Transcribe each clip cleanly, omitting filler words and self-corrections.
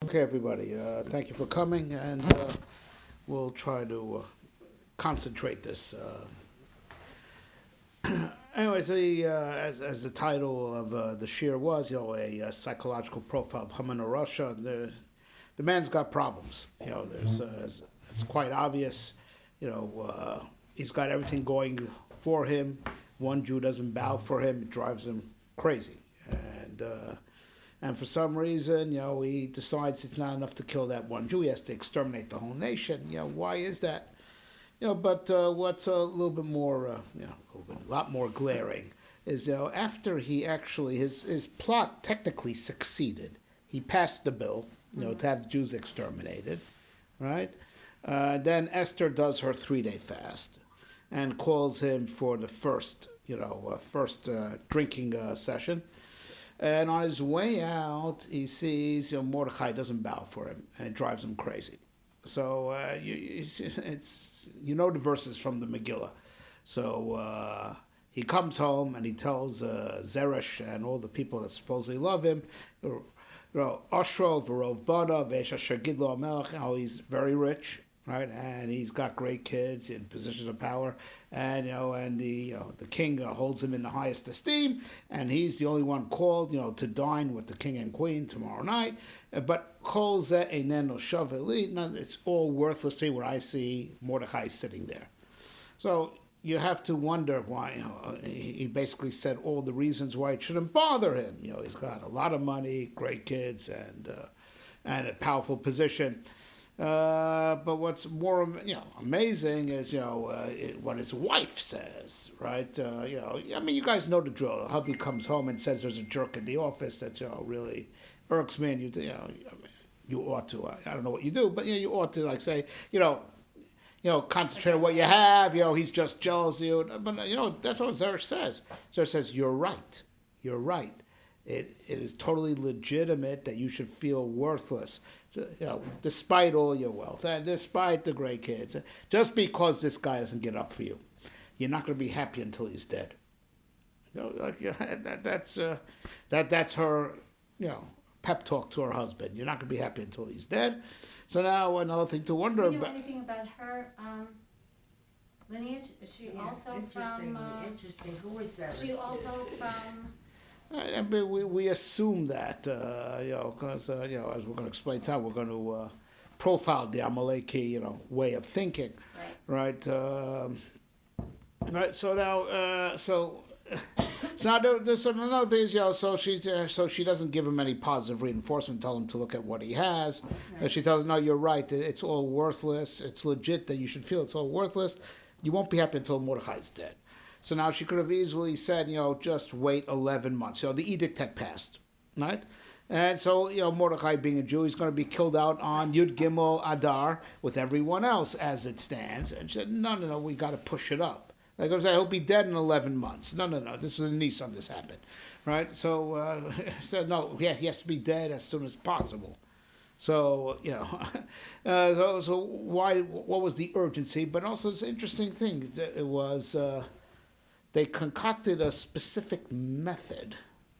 Okay, everybody, thank you for coming, and we'll try to concentrate this. Anyway, so as the title of the shir was, a psychological profile of Haman of Russia. The man's got problems. It's quite obvious. He's got everything going for him. One Jew doesn't bow for him; it drives him crazy, and for some reason, he decides it's not enough to kill that one Jew. He has to exterminate the whole nation. Why is that? But what's a little bit more, a lot more glaring is, after he actually, his plot technically succeeded. He passed the bill, to have the Jews exterminated, right? Then Esther does her 3-day fast and calls him for the first drinking session. And on his way out, he sees Mordechai doesn't bow for him, and it drives him crazy. So the verses from the Megillah. So he comes home and he tells Zeresh and all the people that supposedly love him, Oshro v'rov bana v'esh asher gidlo Amalek, how he's very rich, right, and he's got great kids in positions of power, and the king holds him in the highest esteem, and he's the only one called, to dine with the king and queen tomorrow night. But kol zeh eineno shaveh li, it's all worthless to me when I see Mordechai sitting there. So you have to wonder why. He basically said all the reasons why it shouldn't bother him. He's got a lot of money, great kids, and a powerful position. But what's more, amazing is, what his wife says, right? You guys know the drill. Hubby comes home and says there's a jerk in the office that, really irks me, and you ought to, I don't know what you do, but, you ought to, say, concentrate on what you have, he's just jealous of you. But, that's what Zeresh says. Zeresh says, you're right. It is totally legitimate that you should feel worthless, despite all your wealth and despite the great kids. Just because this guy doesn't get up for you, you're not going to be happy until he's dead. That's her, pep talk to her husband. You're not going to be happy until he's dead. So now another thing to wonder about. Do you know about. Anything about her lineage? Is she also from? Interesting. Who is that? She also from. We assume that, because, as we're going to explain now, we're going to profile the Amaleki, way of thinking, right? Right. So now, so now there's another thing is, so she doesn't give him any positive reinforcement, tell him to look at what he has. Right. She tells him, no, you're right. It's all worthless. It's legit that you should feel it's all worthless. You won't be happy until Mordechai's dead. So now she could have easily said, just wait 11 months. The edict had passed, right? And so, Mordechai being a Jew, he's going to be killed out on Yud Gimel Adar with everyone else as it stands. And she said, no, we got to push it up. Like I was saying, he'll be dead in 11 months. No, this was in Nisan this happened, right? So she said, no, he has to be dead as soon as possible. So, so why? What was the urgency? But also, it's an interesting thing. It was... they concocted a specific method,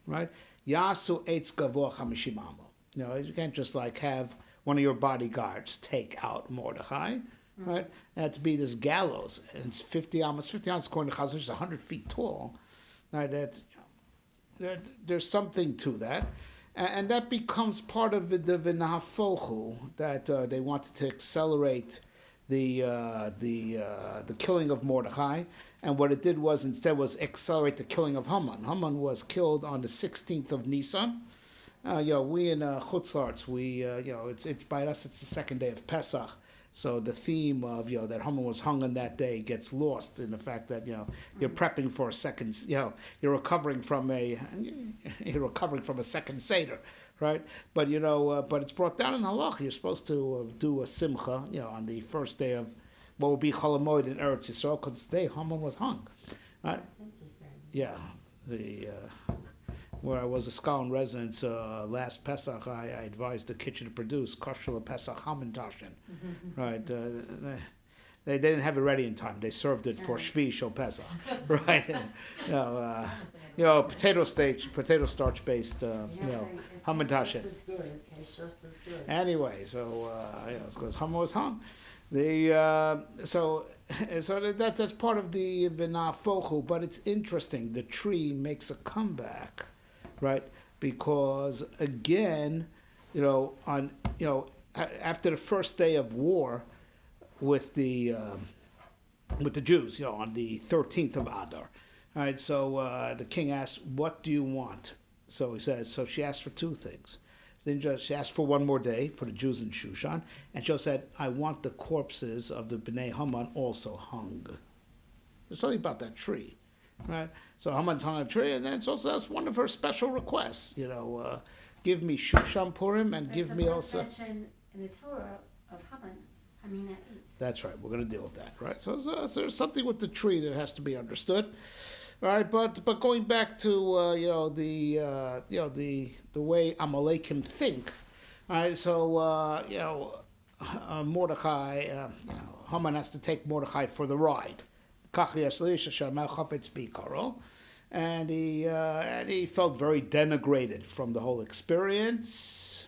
right? Yasu eitz gavoa 50 amo. You can't just have one of your bodyguards take out Mordechai, right? It had to be this gallows, and it's 50 amos. 50 amos according to Chazon, is 100 feet tall. Right? There's something to that, and that becomes part of the v'nahafochu that they wanted to accelerate the killing of Mordechai, and what it did was instead was accelerate the killing of Haman. Haman was killed on the 16th of Nisan. We in Chutz La'aretz, it's by us. It's the second day of Pesach, so the theme of that Haman was hung on that day gets lost in the fact that you're prepping for a second. You're recovering from a second seder. Right, but but it's brought down in halach. You're supposed to do a simcha, on the first day of what would be Chol Hamoed in Eretz Yisrael, because the day Haman was hung. Right? Yeah, where I was a scholar in residence last Pesach, I advised the kitchen to produce kosher Pesach Haman Tashin. Right. They didn't have it ready in time. They served it for Shvi Shel Pesach, right? Potato starch based, Hamantashen. It's good. It tastes just as good. Anyway, so because Haman was hung. So that's part of the v'nafochu, but it's interesting. The tree makes a comeback, right? Because again, after the first day of war with the Jews, on the 13th of Adar, all right. So the king asks, "What do you want?" So he says. So she asked for two things. Then she asked for one more day for the Jews in Shushan, and she said, "I want the corpses of the Bnei Haman also hung." There's something about that tree, right? So Haman's hung on a tree, and then that's one of her special requests. Give me Shushan Purim, and give me also. Mention in the Torah of Haman, Hamina eats. That's right. We're going to deal with that, right? So there's something with the tree that has to be understood. Right, but going back to the way Amalekim think, right? So Mordechai, Haman has to take Mordechai for the ride. And he felt very denigrated from the whole experience.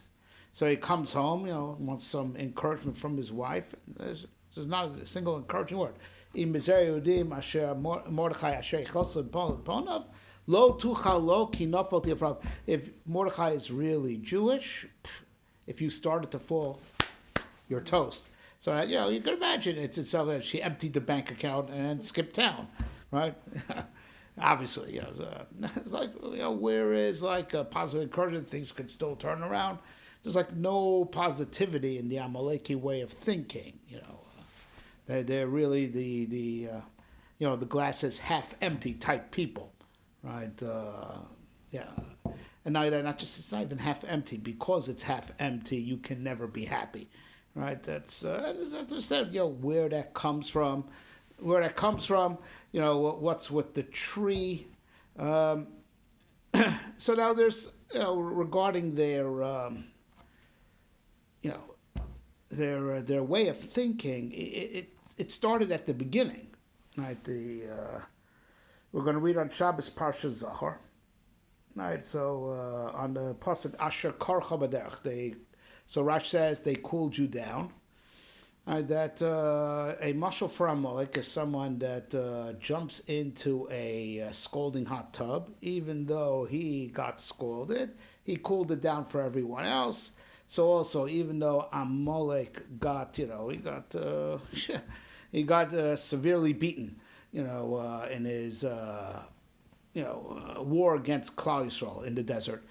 So he comes home, wants some encouragement from his wife. There's not a single encouraging word. If Mordechai is really Jewish, if you started to fall, you're toast. So you can imagine it's itself. She emptied the bank account and skipped town, right? Obviously, it's like where is positive encouragement, things could still turn around. There's no positivity in the Amaleki way of thinking, They're really the glass is half empty type people, right? And now it's not even half empty. Because it's half empty, you can never be happy, right? That's understand where that comes from, what's with the tree. So now there's regarding their their way of thinking. It started at the beginning, right? We're going to read on Shabbos Parsha Zachor, right? So on the pasuk Asher Karcha B'derech, so Rash says they cooled you down. Right, that a mashal for Amalek is someone that jumps into a scalding hot tub, even though he got scalded, he cooled it down for everyone else. So also, even though Amalek got, he got severely beaten, in his, war against Klal Yisrael in the desert.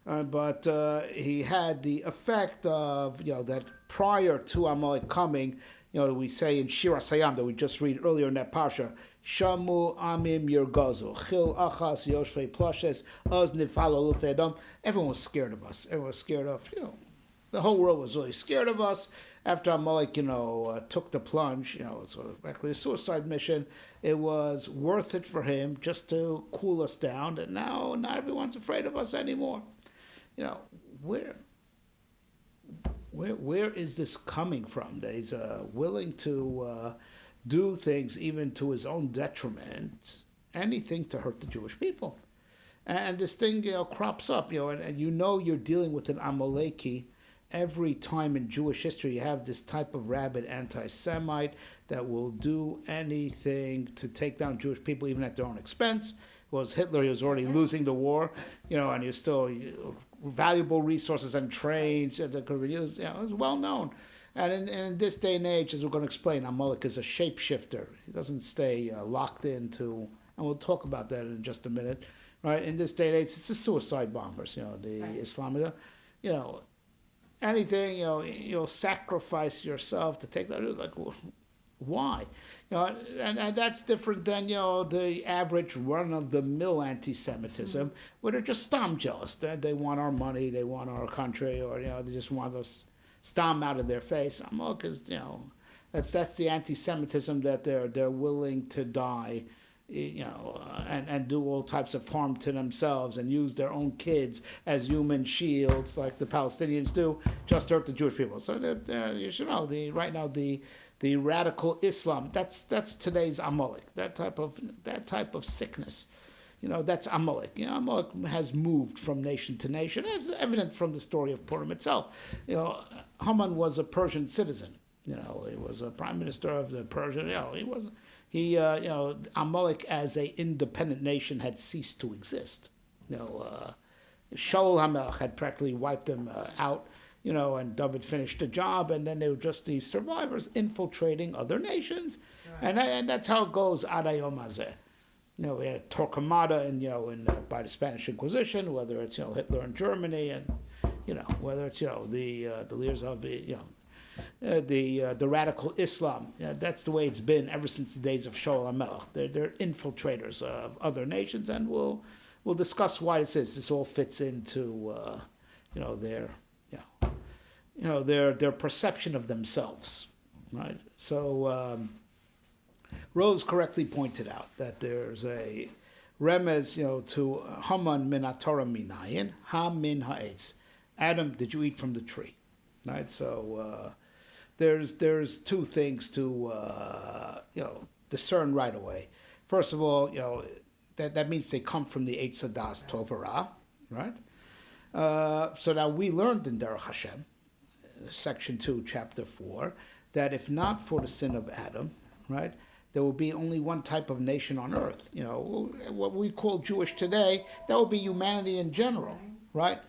But he had the effect of, that prior to Amalek coming, we say in Shir HaSayam that we just read earlier in that parsha, Shamu Amim Yirgazu, Chil Achas Yoshvei Plashes, Oz Nifalo Lufedam. Everyone was scared of us. Everyone was scared of, the whole world was really scared of us. After Amalek, took the plunge, sort of actually a suicide mission, it was worth it for him just to cool us down. And now not everyone's afraid of us anymore. Where is this coming from? That he's willing to do things even to his own detriment, anything to hurt the Jewish people. And this thing crops up, and you're dealing with an Amaleki. Every time in Jewish history you have this type of rabid anti-Semite that will do anything to take down Jewish people even at their own expense. Was Hitler, he was already losing the war, and he was still valuable resources and trains that could be used. It was well known. And in this day and age, as we're going to explain, Amalek is a shapeshifter. He doesn't stay locked into, and we'll talk about that in just a minute, right? In this day and age, it's the suicide bombers, the right. Islamic, anything, you'll sacrifice yourself to take that. It's like, why? And that's different than, the average run-of-the-mill anti-Semitism, where they're just stam jealous. They want our money, they want our country, or, they just want us stam out of their face. Because, that's the anti-Semitism that they're willing to die, and do all types of harm to themselves and use their own kids as human shields like the Palestinians do, just to hurt the Jewish people. So you should know, right now the radical Islam, that's today's Amalek, that type of sickness, that's Amalek. Amalek has moved from nation to nation. It's evident from the story of Purim itself. Haman was a Persian citizen. He was a prime minister of the Persian. He wasn't. Amalek as a independent nation had ceased to exist. Shaul HaMelech had practically wiped them out. And David finished the job, and then they were just these survivors infiltrating other nations, right. and that's how it goes. Adayom Hazeh. We had Torquemada, and by the Spanish Inquisition, whether it's Hitler in Germany, and whether it's the leaders of the radical Islam. That's the way it's been ever since the days of Shaul HaMelech. They're infiltrators of other nations, and we'll discuss why this is. This all fits into their perception of themselves, right? So Rose correctly pointed out that there's a remez, to Haman min haTorah minayin, ha min ha'etz. Adam, did you eat from the tree? Right. So there's two things to discern right away. First of all, that means they come from the Eitz Hadas Tovara, right? So now we learned in Derech Hashem, section 2, chapter 4, that if not for the sin of Adam, right, there will be only one type of nation on earth. What we call Jewish today, that would be humanity in general, right?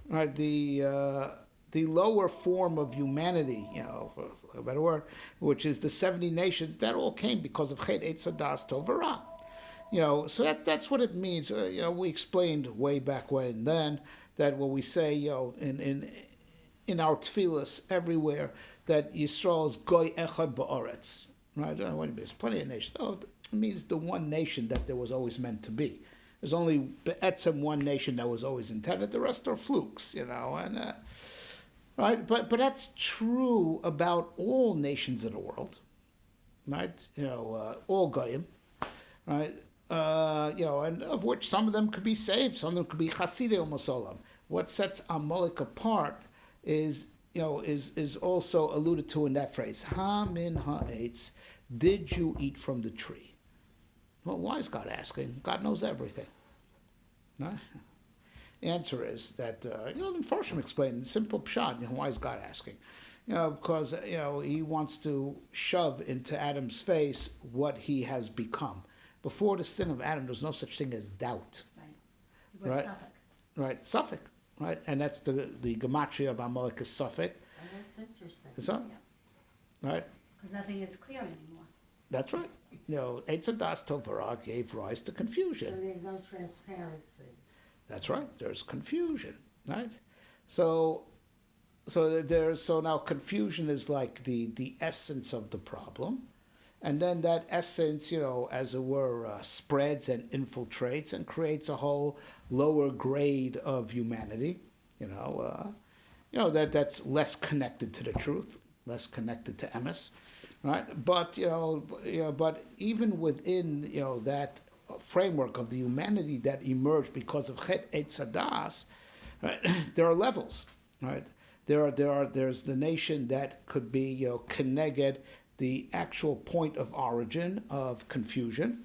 Right. The lower form of humanity, for a better word, which is the 70 nations, that all came because of Chet Eitz Hadas Tovara. So that's what it means. We explained way back when then that when we say, in our tefillas everywhere, that Yisrael is goy echad ba'aretz, right? Wait a minute, there's plenty of nations. Oh, it means the one nation that there was always meant to be. There's only be'etzem one nation that was always intended. The rest are flukes, and right. But that's true about all nations in the world, right? All goyim, right? And of which some of them could be saved, some of them could be chasidei u'masolam. What sets Amalek apart is also alluded to in that phrase. Ha min ha'etz, did you eat from the tree? Well, why is God asking? God knows everything. No? The answer is that, the Mepharshim explained in simple pshat, why is God asking? Because, he wants to shove into Adam's face what he has become. Before the sin of Adam, there's no such thing as doubt. Right. Right? Suffolk. Right, Suffolk. Right, and that's the gematria of Amalek is Suffolk. Oh, that's interesting. Is that? Yeah. Right? Because nothing is clear anymore. That's right. Eitz Hadas Tovara gave rise to So confusion. there's no transparency. That's right. There's confusion, right? So now confusion is like the essence of the problem, and then that essence, as it were, spreads and infiltrates and creates a whole lower grade of humanity. That's less connected to the truth, less connected to emes, right? But but even within that framework of the humanity that emerged because of Chet Eitz Hadas, right, there are levels, right? There's the nation that could be keneged the actual point of origin of confusion,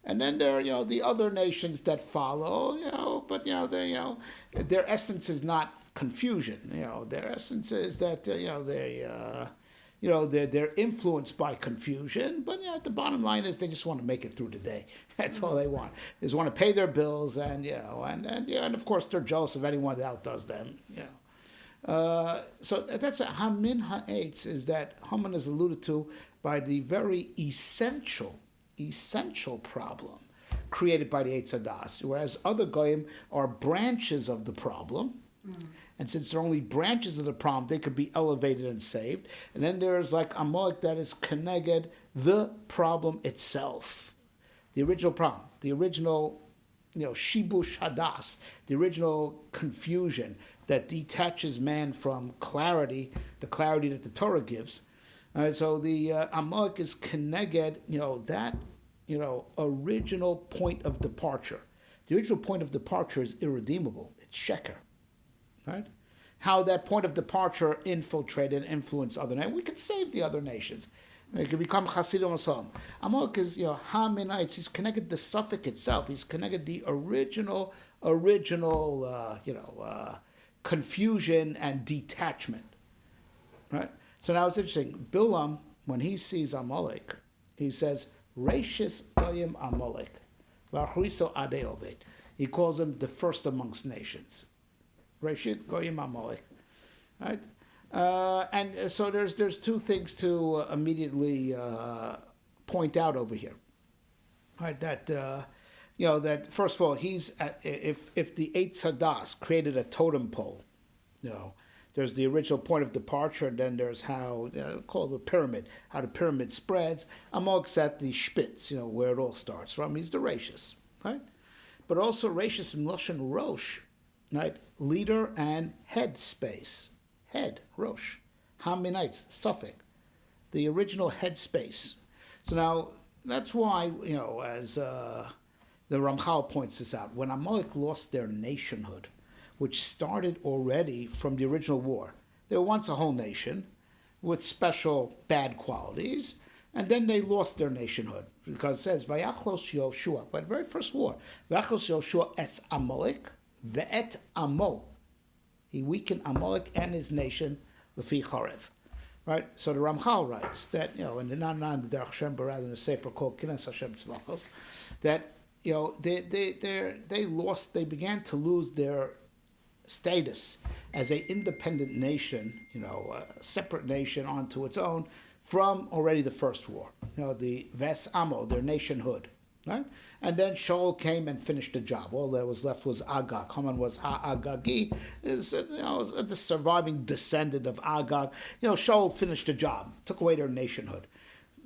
and then there are the other nations that follow, but their essence is not confusion. Their essence is that they're influenced by confusion, but the bottom line is they just want to make it through the day. That's all they want. They just want to pay their bills, and of course they're jealous of anyone that outdoes them. So that's Hamin Ha'etz, is that Haman is alluded to by the very essential problem created by the Eitz Hadas, whereas other goyim are branches of the problem. And since they're only branches of the problem, they could be elevated and saved. And then there's like Amalek that is keneged the problem itself, the original problem, the original, shibush hadas, the original confusion that detaches man from clarity, the clarity that the Torah gives. So the Amalek is keneged, that, original point of departure. The original point of departure is irredeemable. It's sheker. Right? How that point of departure infiltrated and influenced other nations. We could save the other nations. It can become Hasidim Osalam. Amalek is, Haminites. He's connected the suffix itself. He's connected the original, confusion and detachment. Right? So now it's interesting. Bilam, when he sees Amalek, he says, Rashis Goyim Amalek. V'achriso Adei Oved. He calls him the first amongst nations. Rashid Goyim Amalek. Right? And so there's two things to immediately point out over here. Right? That that first of all, he's if the eight Sadas created a totem pole, there's the original point of departure, and then there's how called the pyramid, how the pyramid spreads. Amalek's at the spitz, where it all starts from. He's the Rashis, right? But also Rashis in Lashon Rosh, right? Leader and head space. Head, Rosh. Haminites, suffix. The original head space. So now, that's why, as the Ramchal points this out, when Amalek lost their nationhood, which started already from the original war. They were once a whole nation with special bad qualities, and then they lost their nationhood because it says, Vayachlos Yoshua, by the very first war, Vayachlos Yoshua es Amalek, ve'et Amo. He weakened Amalek and his nation, Lefi Chorev. Right? So the Ramchal writes that, in the Nan Derech Hashem, but rather in the Sefer called Kinas Hashem Tzvachos, that, they began to lose their status as an independent nation, a separate nation onto its own from already the first war. The Ves Amo, their nationhood. Right? And then Shaul came and finished the job. All that was left was Agag. Haman was Ha-Agagi, the surviving descendant of Agag. Shaul finished the job, took away their nationhood.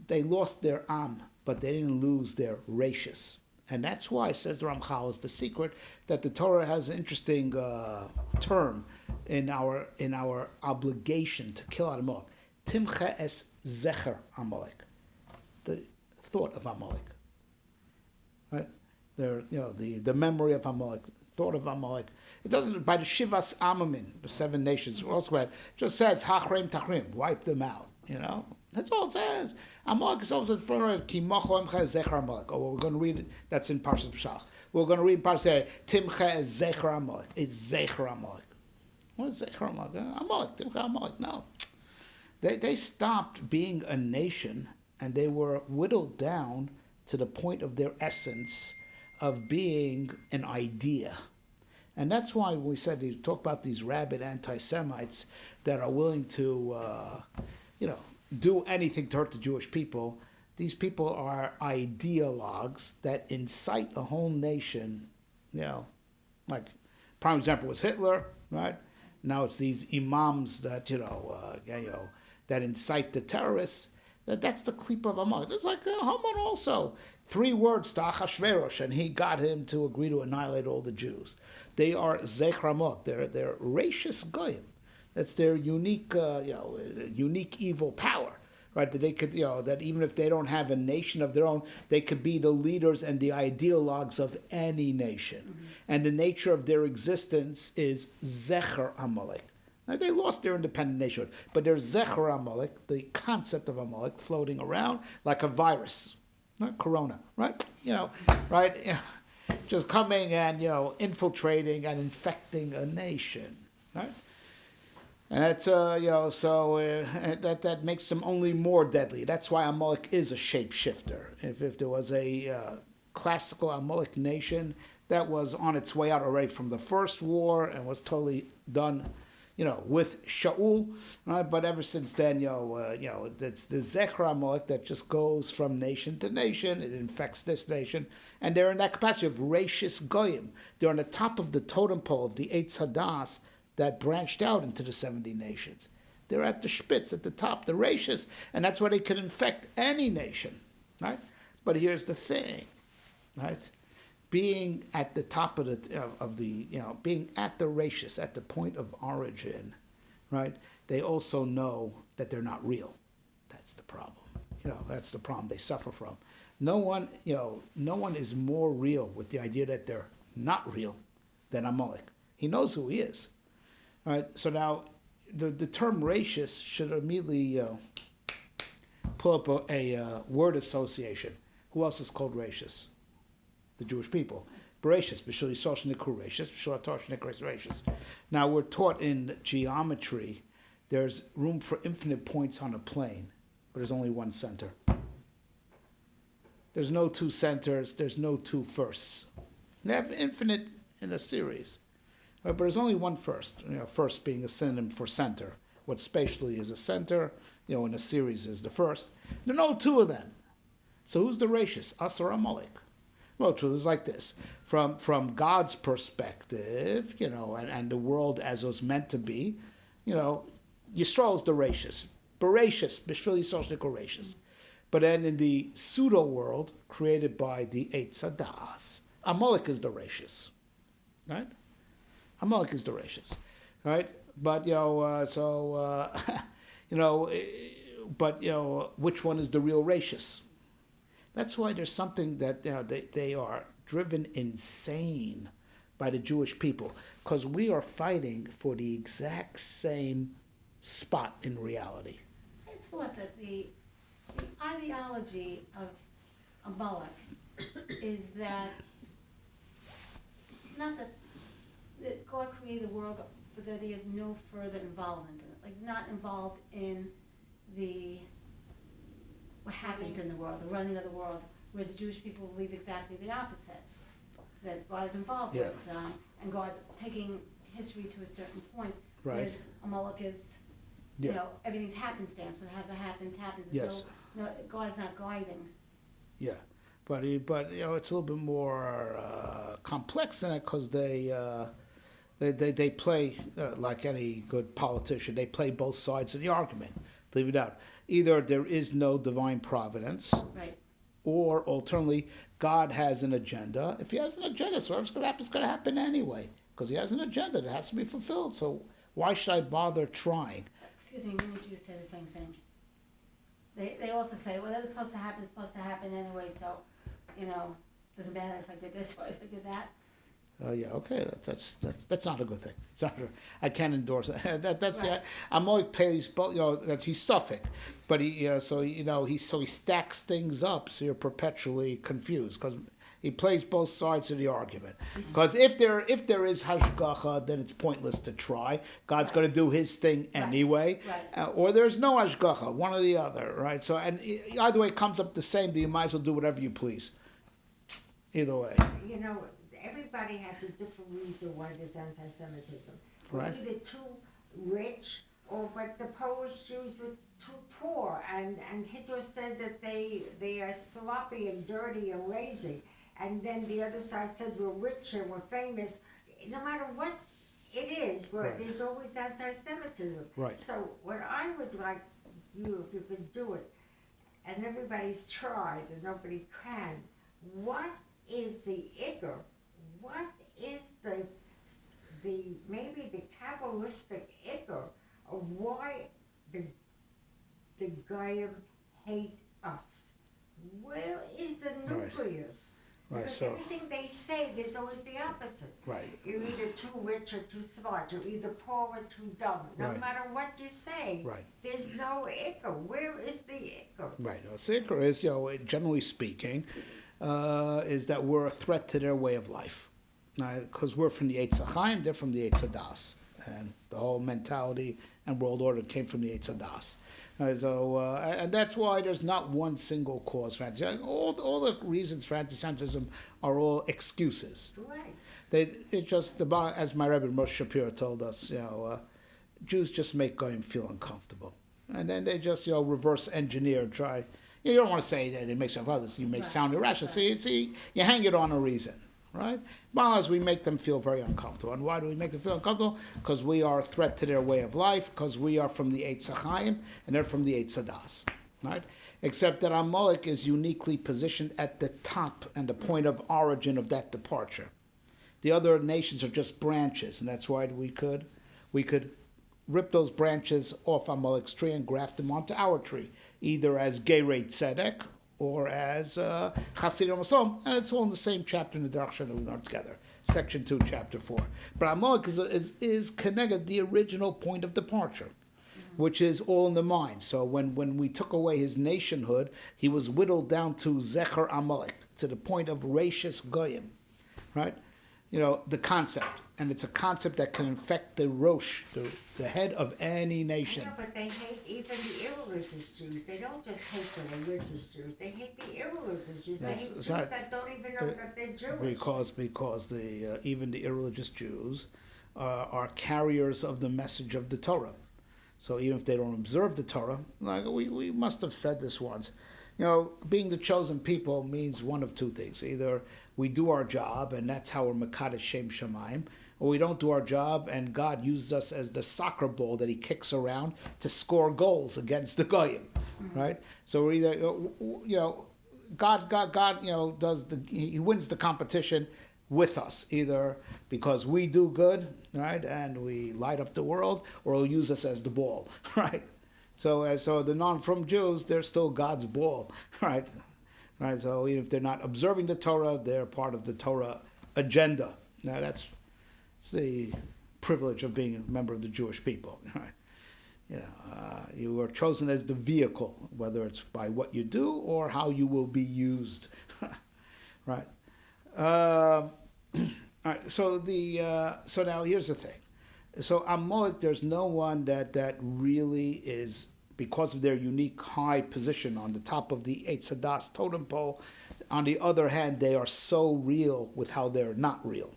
They lost their Am, but they didn't lose their Rashis. And that's why, says the Ramchal, is the secret that the Torah has an interesting term in our obligation to kill Amalek. Timcha es zecher Amalek, the thought of Amalek. Right? The memory of Amalek, thought of Amalek. It doesn't, by the Shivas Amamin, the 7 nations, also just says Hachreim Tachrim, wipe them out. That's all it says. Amalek is also in front of it. Ki mocho emcha zecher Amalek. Oh, well, we're going to read it. That's in Parshas B'Shach. We're going to read in Parshas Timcha es zecher Amalek. It's zecher Amalek. What is zecher Amalek? Amalek, Timcha Amalek. No. They stopped being a nation, and they were whittled down to the point of their essence of being an idea. And that's why we said, we talk about these rabid anti-Semites that are willing to, do anything to hurt the Jewish people. These people are ideologues that incite a whole nation, like prime example was Hitler, right? Now it's these imams that, that incite the terrorists. That's the klipa of Amalek. It's like Haman also. 3 words to Achashverosh, and he got him to agree to annihilate all the Jews. They are Zecher Amalek. They're Rashis Goyim. That's their unique, unique evil power, right? That they could, that even if they don't have a nation of their own, they could be the leaders and the ideologues of any nation. Mm-hmm. And the nature of their existence is Zecher Amalek. Now, they lost their independent nationhood, but there's Zecher Amalek, the concept of Amalek, floating around like a virus, not corona, right? Right? Yeah. Just coming and, infiltrating and infecting a nation, right? And that's, that makes them only more deadly. That's why Amalek is a shapeshifter. If there was a classical Amalek nation that was on its way out already from the first war and was totally done, with Shaul, right? But ever since then, it's the Zecher Amalek that just goes from nation to nation. It infects this nation. And they're in that capacity of Rashis Goyim. They're on the top of the totem pole of the Eitz Hadas that branched out into the 70 nations. They're at the spitz, at the top, the Rashis, and that's why they can infect any nation, right? But here's the thing, right? Being at the top of the being at the Rashis, at the point of origin, right? They also know that they're not real. That's the problem. That's the problem they suffer from. No one is more real with the idea that they're not real than Amalek. He knows who he is. All right. So now, the term Rashis should immediately pull up a word association. Who else is called rachis? The Jewish people. Bereshis, b'shul yisrael sheniku rachis, b'shul ator sheniku rachis. Now we're taught in geometry, there's room for infinite points on a plane, but there's only one center. There's no two centers, there's no two firsts. They have infinite in a series, but there's only one first. First being a synonym for center. What spatially is a center, in a series is the first. There are no two of them. So who's the rachis? Us or Amalek? Well, truth is like this. From God's perspective, and the world as it was meant to be, Yisrael is the rachis. Bereshis, b'shvil Yisrael sheniku rachis. But then in the pseudo world created by the Eitz Hadas, Amalek is the rachis, right? Amalek is the rachis, right? But which one is the real rachis? That's why there's something that they are driven insane by the Jewish people, because we are fighting for the exact same spot in reality. I thought that the ideology of Amalek is that not that God created the world, but that he has no further involvement in it. Like he's not involved in what happens in the world, the running of the world, whereas the Jewish people believe exactly the opposite, that God is involved with and God's taking history to a certain point, whereas Amalek is, everything's happenstance, whatever happens. Yes. So God's not guiding. Yeah, but it's a little bit more complex than it, because they play like any good politician. They play both sides of the argument. Leave it out. Either there is no divine providence, right, or alternately, God has an agenda. If he has an agenda, so whatever's going to happen is going to happen anyway, because he has an agenda that has to be fulfilled. So why should I bother trying? Excuse me, many Jews say the same thing. They also say, whatever's supposed to happen is supposed to happen anyway, so, doesn't matter if I did this or if I did that. Okay, that's not a good thing. It's not I can't endorse it. That's right. Amalek pays both. That he's Suffolk, but he he stacks things up, so you're perpetually confused, because he plays both sides of the argument. Because if there is hashgacha, then it's pointless to try. God's going to do his thing anyway, or there's no hashgacha, one or the other, right? So and either way, it comes up the same. You might as well do whatever you please. Either way. Everybody has a different reason why there's anti-Semitism. Right. We're either too rich, but the Polish Jews were too poor, and Hitler said that they are sloppy and dirty and lazy, and then the other side said we're rich and we're famous. No matter what it is, there's always anti-Semitism. Right. So what I would like you, if you could do it, and everybody's tried and nobody can, what is the ikar? What is the maybe the Kabbalistic ikar of why the Goyim hate us? Where is the nucleus? Right. Because So everything they say, there's always the opposite. right. You're either too rich or too smart. You're either poor or too dumb. No matter what you say, there's no ikar. Where is the ikar? Right. The ikar is, generally speaking, is that we're a threat to their way of life. Because we're from the Eitz Chaim, they're from the Eitz Hadas. And the whole mentality and world order came from the Eitz Hadas. And that's why there's not one single cause for anti-Semitism. All the reasons for anti-Semitism are all excuses. Right. As my Rebbe Moshe Shapiro told us, Jews just make Goyim feel uncomfortable. And then they just, reverse engineer and try. You don't want to say that it makes sense of others. You make sound irrational. So you hang it on a reason. Right? As we make them feel very uncomfortable. And why do we make them feel uncomfortable? Because we are a threat to their way of life, because we are from the Eitz Chaim, and they're from the Eitz Hadas. Right? Except that Amalek is uniquely positioned at the top and the point of origin of that departure. The other nations are just branches, and that's why we could rip those branches off Amalek's tree and graft them onto our tree, either as Gerei Tzedek, or as Chasidim Masom, and it's all in the same chapter in the Derech that we learned together, section 2, chapter 4. But Amalek is connected the original point of departure. which is all in the mind. So when we took away his nationhood, he was whittled down to Zecher Amalek, to the point of Rashis Goyim, right? The concept. And it's a concept that can infect the Rosh, the head of any nation. I know, but they hate even the irreligious Jews. They don't just hate the religious Jews. They hate the irreligious Jews. They hate Jews that don't even know that they're Jewish. Because even the irreligious Jews are carriers of the message of the Torah. So even if they don't observe the Torah, like we must have said this once, being the chosen people means one of two things. Either we do our job, and that's how we're Mekadesh Shem Shemaim, or we don't do our job, and God uses us as the soccer ball that he kicks around to score goals against the Goyim, right? So we're either, God, he wins the competition with us, either because we do good, right, and we light up the world, or he'll use us as the ball, right? So the non-from Jews, they're still God's ball, right? Right. So even if they're not observing the Torah, they're part of the Torah agenda. Now it's the privilege of being a member of the Jewish people. Right? You are chosen as the vehicle, whether it's by what you do or how you will be used. Right. All right. So now here's the thing. So Amalek, there's no one that really is, because of their unique high position on the top of the Eitz Hadas totem pole. On the other hand, they are so real with how they're not real.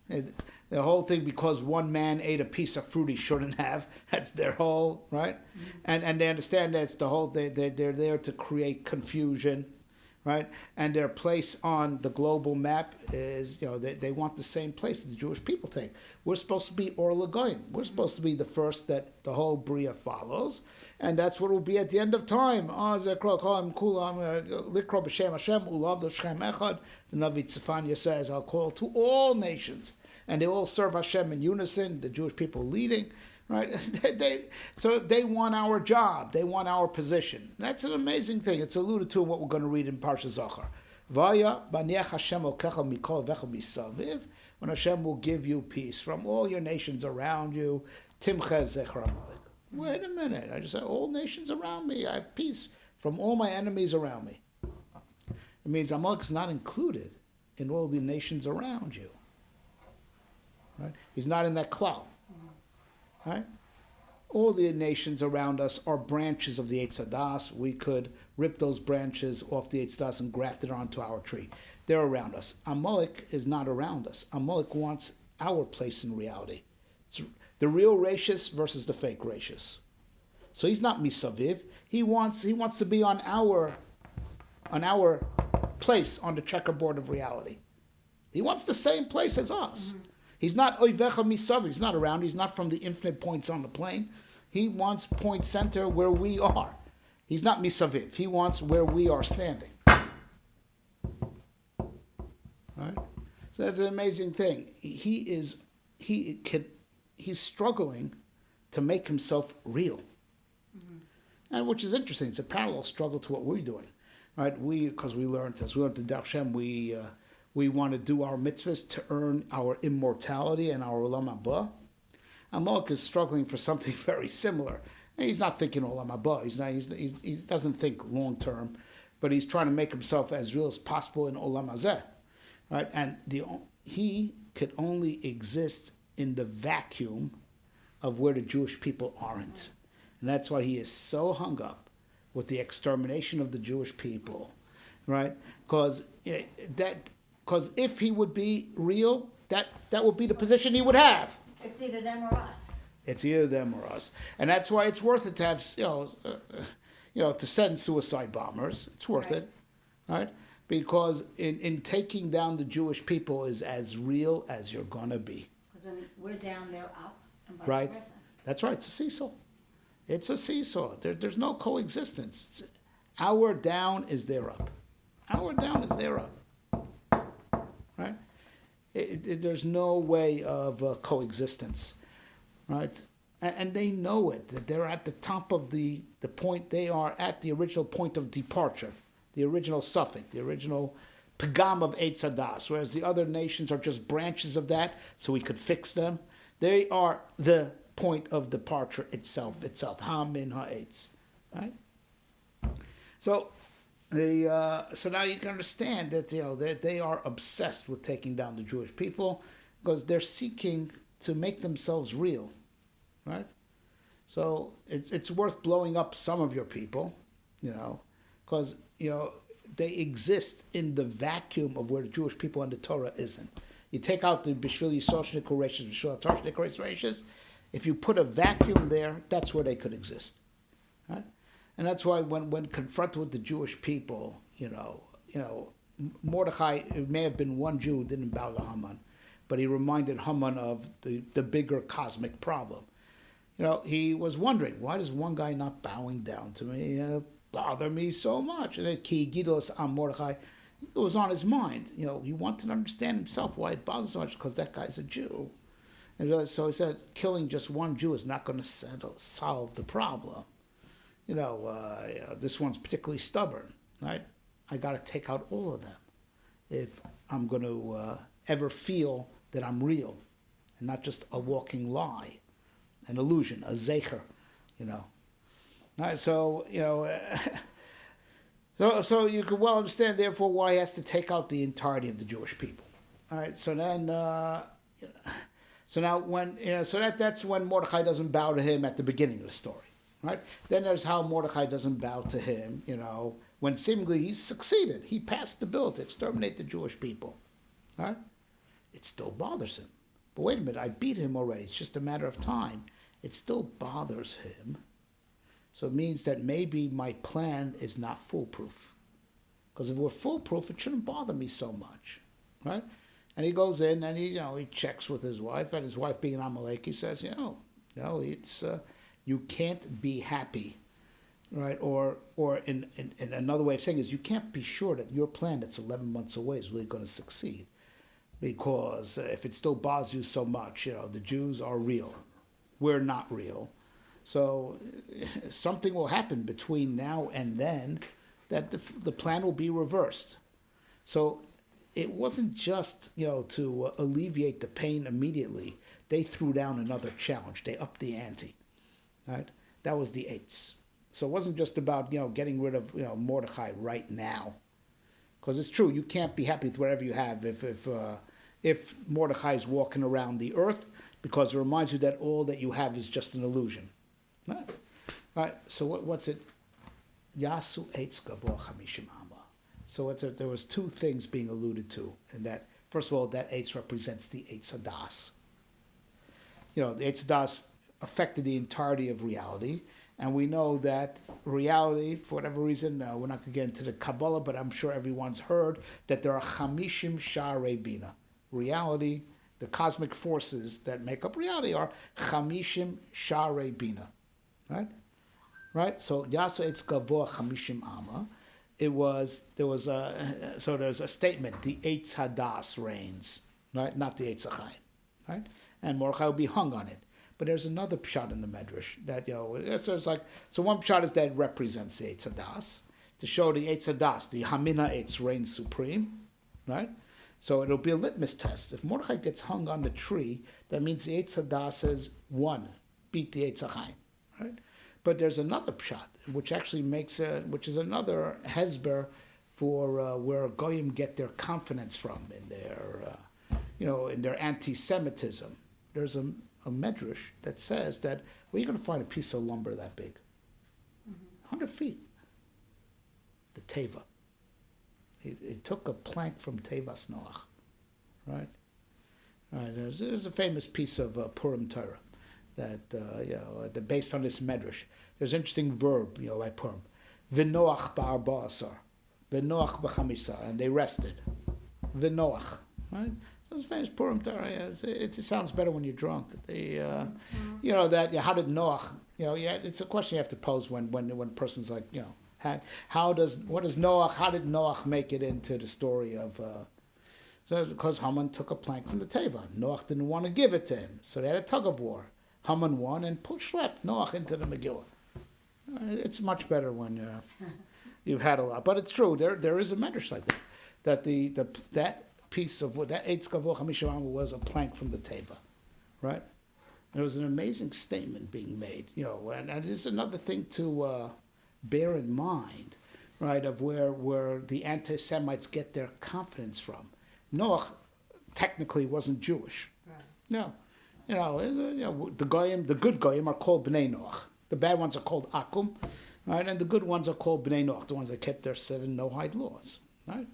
The whole thing, because one man ate a piece of fruit he shouldn't have, that's their whole, right? Mm-hmm. And they understand that's the whole, they're there to create confusion, right? And their place on the global map is, they want the same place that the Jewish people take. We're supposed to be Or Lagoyim. We're supposed to be the first that the whole Bria follows. And that's what will be at the end of time. The Navi Tzefania says, I'll call to all nations. And they all serve Hashem in unison, the Jewish people leading. Right? So they want our job. They want our position. That's an amazing thing. It's alluded to in what we're going to read in Parsha Zachar. When Hashem will give you peace from all your nations around you. Wait a minute. I just said all nations around me. I have peace from all my enemies around me. It means Amalek is not included in all the nations around you. Right? He's not in that cloud. Right? All the nations around us are branches of the Eitz Hadas. We could rip those branches off the Eitz Hadas and graft it onto our tree. They're around us. Amalek is not around us. Amalek wants our place in reality. It's the real Rashis versus the fake Rashis. So he's not misaviv. He wants to be on our place on the checkerboard of reality. He wants the same place as us. Mm-hmm. He's not oivecha misaviv. He's not around. He's not from the infinite points on the plane. He wants point center where we are. He's not misaviv. He wants where we are standing. Right? So that's an amazing thing. He's struggling to make himself real. Mm-hmm. And which is interesting. It's a parallel struggle to what we're doing. Right? Because we learned the Derech Hashem, we want to do our mitzvahs to earn our immortality and our olam haba. Amalek is struggling for something very similar. And he's not thinking olam haba. He doesn't think long term, but he's trying to make himself as real as possible in olam hazeh, right? And he could only exist in the vacuum of where the Jewish people aren't, and that's why he is so hung up with the extermination of the Jewish people, right? Because if he would be real, that would be the position he would have. It's either them or us. It's either them or us, and that's why it's worth it to have to send suicide bombers. It's worth it, right? Because in taking down the Jewish people is as real as you're gonna be. Because when we're down, they're up, and vice right. versa. That's right. It's a seesaw. It's a seesaw. There's no coexistence. Our down is their up. Our down is their up. Right? There's no way of coexistence, right? And they know it. That they're at the top of the point. They are at the original point of departure, the original suffix, the original pagam of Eitz Hadas, whereas the other nations are just branches of that, so we could fix them. They are the point of departure itself, Hamin Ha'etz, right? So so now you can understand that that they are obsessed with taking down the Jewish people because they're seeking to make themselves real, right? So it's worth blowing up some of your people, because they exist in the vacuum of where the Jewish people and the Torah isn't. You take out the Bishvil Yisroshnik Horeshis, Bishvil Atarshnik Horeshis. If you put a vacuum there, that's where they could exist, right? And that's why when confronted with the Jewish people, Mordechai, it may have been one Jew who didn't bow to Haman, but he reminded Haman of the bigger cosmic problem. He was wondering, why does one guy not bowing down to me bother me so much? And then Ki Gidos Am Mordechai, it was on his mind. He wanted to understand himself why it bothers so much, because that guy's a Jew. And so he said, killing just one Jew is not going to solve the problem. This one's particularly stubborn, right? I got to take out all of them if I'm going to ever feel that I'm real and not just a walking lie, an illusion, a zecher, All right, so, so you could well understand, therefore, why he has to take out the entirety of the Jewish people. All right, so then, so now that's when Mordechai doesn't bow to him at the beginning of the story. Right? Then there's how Mordechai doesn't bow to him, when seemingly he's succeeded. He passed the bill to exterminate the Jewish people. Right? It still bothers him. But wait a minute, I beat him already. It's just a matter of time. It still bothers him. So it means that maybe my plan is not foolproof. Because if we're foolproof, it shouldn't bother me so much. Right? And he goes in and he checks with his wife, and his wife being Amalek, he says, it's... you can't be happy, right? Or in another way of saying is you can't be sure that your plan that's 11 months away is really going to succeed. Because if it still bothers you so much, the Jews are real. We're not real. So something will happen between now and then that the plan will be reversed. So it wasn't just, to alleviate the pain immediately. They threw down another challenge. They upped the ante. Right, that was the eights. So it wasn't just about getting rid of Mordechai right now, because it's true you can't be happy with whatever you have if Mordechai is walking around the earth, because it reminds you that all that you have is just an illusion. Right. So what's it? Yasu eitz gavoa chamishim ama. So there was two things being alluded to, and that first of all that eitz represents the eitz hadas. The eitz hadas affected the entirety of reality, and we know that reality, for whatever reason, we're not going to get into the Kabbalah, but I'm sure everyone's heard that there are chamishim sharei bina. Reality, the cosmic forces that make up reality are chamishim sharei bina, right? So Yasu eitz gavoa chamishim ama. There's a statement, the eitz hadas reigns, right? Not the eitz hachaim, right? And Mordechai will be hung on it. But there's another pshat in the Medrash that so one pshat is that it represents the Eitz Hadas to show the Eitz Hadas, the Hamina Eitz reigns supreme, right? So it'll be a litmus test. If Mordechai gets hung on the tree, that means the Eitz Hadas has won, beat the Eitz Hachaim, right? But there's another pshat which actually which is another hesber for where goyim get their confidence from in their anti-Semitism. There's a medrash that says that where are you going to find a piece of lumber that big? 100 feet. The Teva. It took a plank from Tevas Noach, right? There's a famous piece of Purim Torah that based on this medrash. There's an interesting verb, like Purim. V'noach ba'arba'asar. V'noach b'chamisar. And they rested. V'noach, right? So it's famous Purim Torah. It sounds better when you're drunk. How did Noach? It's a question you have to pose when a person's like, how did Noach make it into the story of? So it's because Haman took a plank from the Teva. Noach didn't want to give it to him, so they had a tug of war. Haman won and schlepped Noach into the Megillah. It's much better when you've had a lot, but it's true. There is a medrash like that that piece of wood, that Eitz Gavoa Chamishim Ama was a plank from the Teva, right? And it was an amazing statement being made, and it is another thing to bear in mind, right, of where the anti-Semites get their confidence from. Noach technically wasn't Jewish. Right. No. The goyim, the good goyim are called Bnei Noach. The bad ones are called Akum, right? And the good ones are called Bnei Noach, the ones that kept their 7 no-hide laws, right?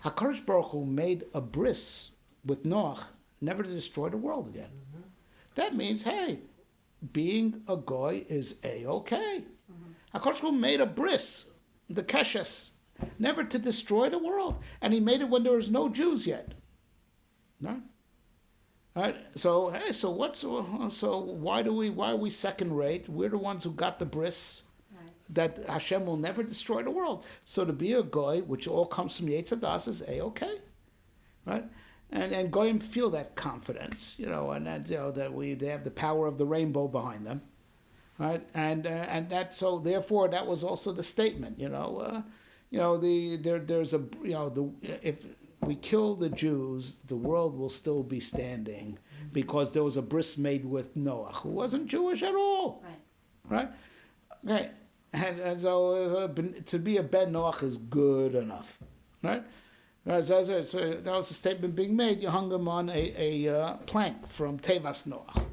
HaKadosh Baruch Hu made a bris with Noach never to destroy the world again. Mm-hmm. That means, hey, being a goy is A-okay. Mm-hmm. HaKadosh Baruch Hu made a bris, the keshes, never to destroy the world. And he made it when there was no Jews yet. Right? Right? So hey, so why are we second rate? We're the ones who got the bris that Hashem will never destroy the world. So to be a goy, which all comes from Yetz Hadas, is A-okay. Right? And goyim feel that confidence, and that they have the power of the rainbow behind them. Right? And that, so therefore that was also the statement, if we kill the Jews, the world will still be standing because there was a bris made with Noach, who wasn't Jewish at all. Right? Okay. And so to be a Ben Noach is good enough. Right? So that was a statement being made. You hung him on a plank from Tevas Noach.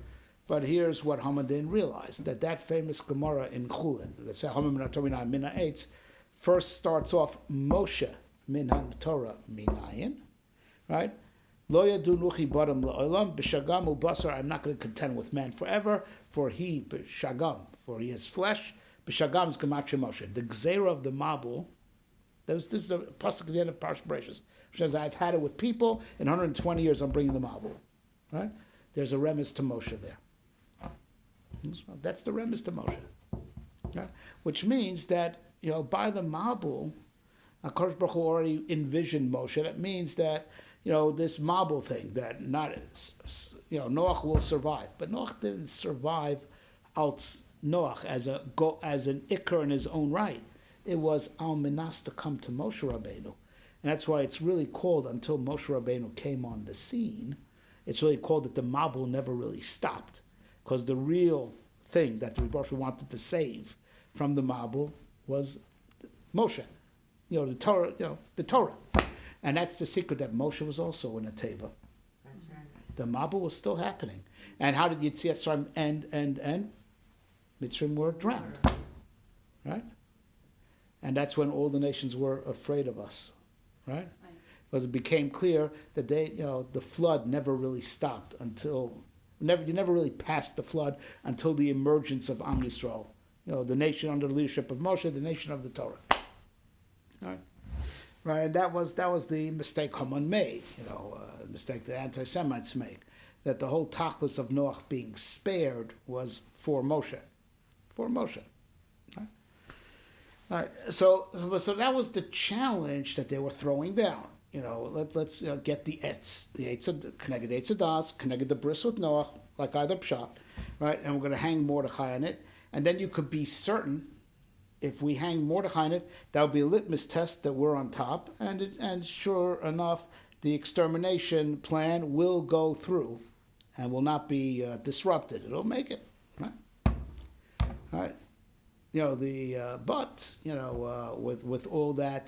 But here's what Hamadin realized, that famous Gemara in Chulin, that's Hamad Torah Mina 8, first starts off Moshe Minan Torah Minayin, right? Lo yadunuchi badam la'olam b'shagam u'basar. I'm not going to contend with man forever, for he b'shagam, for he is flesh. B'shagam is gematria Moshe. The gzeira of the mabul. This is the pasuk at the end of Parsh Bereshis, which says, "I've had it with people. In 120 years, I'm bringing the mabul." Right? There's a remiss to Moshe there. That's the remiss to Moshe, right? Which means that by the mabul, HaKadosh Baruch Hu already envisioned Moshe. That means that, this mabul thing, that not, Noach will survive. But Noach didn't survive out Noach as an ikar in his own right. It was al minas to come to Moshe Rabbeinu. And that's why it's really called, until Moshe Rabbeinu came on the scene, it's really called that the mabul never really stopped. Because the real thing that the Rebbe wanted to save from the mabul was Moshe. The Torah, the Torah. And that's the secret, that Moshe was also in a teva. That's right. The mabul was still happening. And how did Yetzias end? Mitzrayim were drowned. Right? And that's when all the nations were afraid of us. Right? Because it became clear that the flood never really stopped until, you never really passed the flood until the emergence of Am Yisrael. The nation under the leadership of Moshe, the nation of the Torah. Right, and that was the mistake Haman made. The mistake the anti-Semites make, that the whole tachlis of Noach being spared was for Moshe, Right? Right. So that was the challenge that they were throwing down. Let's get the etz, connected Eitz Hadas, connected the bris with Noach, like either pshat, right? And we're going to hang Mordechai on it, and then you could be certain. If we hang Mordechai on it, that will be a litmus test that we're on top, and sure enough, the extermination plan will go through, and will not be disrupted. It'll make it, right? All right. With all that,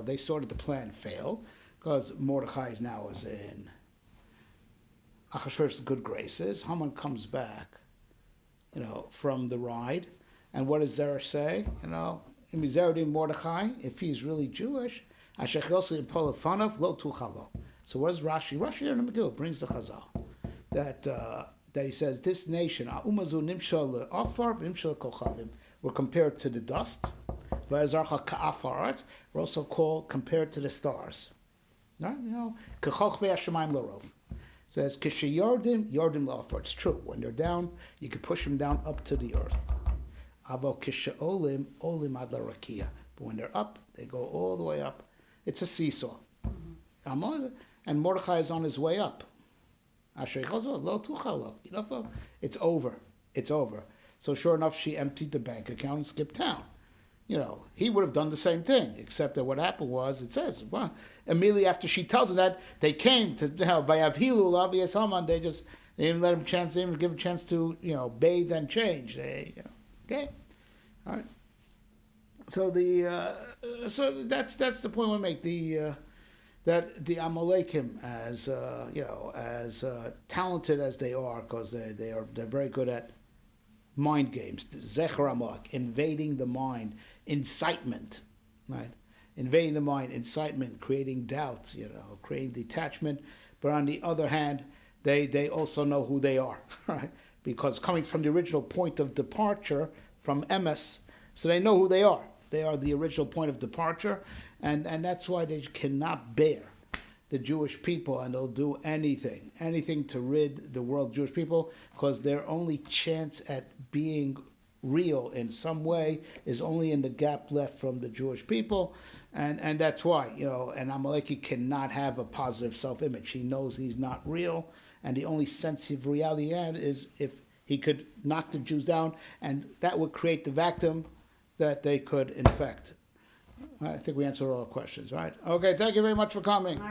they saw that the plan failed, because Mordechai now is in Achashverosh's good graces. Haman comes back, from the ride. And what does Zeresh say? Mordechai, if he's really Jewish, so what does Rashi? Rashi in the Megillah brings the Chazal that he says this nation, we're compared to the dust. We're also compared to the stars. Right? Says it's true. When they're down, you can push them down up to the earth. But when they're up, they go all the way up. It's a seesaw. Mm-hmm. And Mordechai is on his way up. It's over. So sure enough, she emptied the bank account and skipped town. He would have done the same thing, except that what happened was, it says, immediately after she tells him that, they came to Vayavhilu Lavi Haman. They just, They didn't let him chance. They didn't give him a chance to, bathe and change. Okay, all right. So so that's the point we make. That the Amalekim, as talented as they are, because they're very good at mind games. Zecher Amalek, invading the mind, incitement, right? Invading the mind, incitement, creating doubt, creating detachment. But on the other hand, they also know who they are, right? Because coming from the original point of departure from Emes, so they know who they are. They are the original point of departure, and that's why they cannot bear the Jewish people, and they'll do anything to rid the world of Jewish people, because their only chance at being real in some way is only in the gap left from the Jewish people, and that's why, an Amaleki cannot have a positive self-image. He knows he's not real, and the only sense of reality he had is if he could knock the Jews down, and that would create the vacuum that they could infect. I think we answered all the questions, right? Okay, thank you very much for coming.